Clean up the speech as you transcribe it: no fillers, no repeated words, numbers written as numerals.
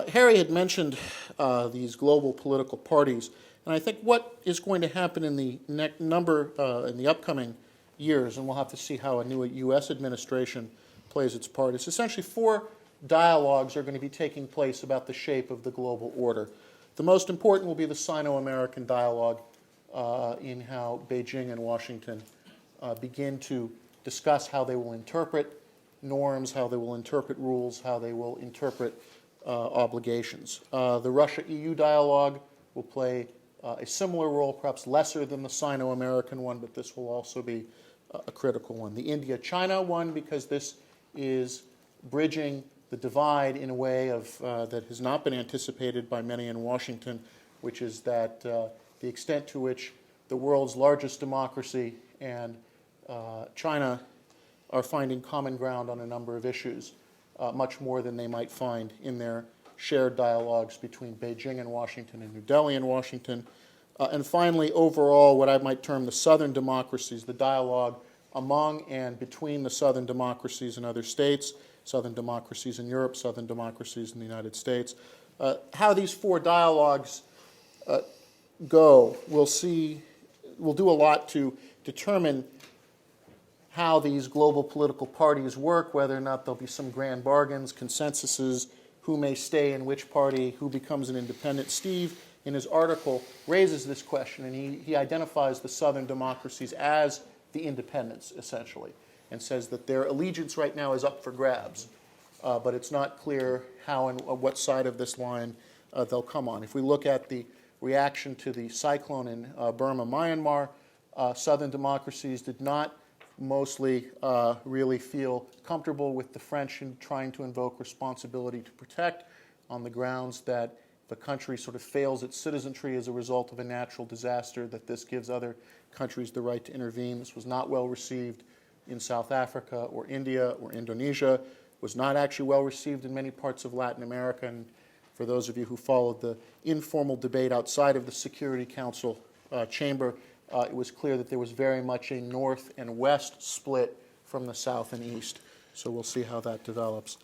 Harry had mentioned these global political parties, and I think what is going to happen in the in the upcoming years, and we'll have to see how a new U.S. administration plays its part, is essentially four dialogues are going to be taking place about the shape of the global order. The most important will be the Sino-American dialogue in how Beijing and Washington begin to discuss how they will interpret norms, how they will interpret rules, how they will interpret obligations. The Russia-EU dialogue will play a similar role, perhaps lesser than the Sino-American one, but this will also be a critical one. The India-China one, because this is bridging the divide in a way that has not been anticipated by many in Washington, which is that the extent to which the world's largest democracy and China are finding common ground on a number of issues, much more than they might find in their shared dialogues between Beijing and Washington and New Delhi and Washington. And finally, overall, what I might term the southern democracies, the dialogue among and between the southern democracies and other states, southern democracies in Europe, southern democracies in the United States. How these four dialogues go, we'll do a lot to determine how these global political parties work, whether or not there'll be some grand bargains, consensuses, who may stay in which party, who becomes an independent. Steve, in his article, raises this question, and he identifies the southern democracies as the independents, essentially, and says that their allegiance right now is up for grabs, but it's not clear how and what side of this line they'll come on. If we look at the reaction to the cyclone in Burma, Myanmar, southern democracies did not mostly really feel comfortable with the French in trying to invoke responsibility to protect on the grounds that the country sort of fails its citizenry as a result of a natural disaster, that this gives other countries the right to intervene. This was not well received in South Africa or India or Indonesia, was not actually well received in many parts of Latin America. And for those of you who followed the informal debate outside of the Security Council chamber, it was clear that there was very much a north and west split from the south and east. So we'll see how that develops.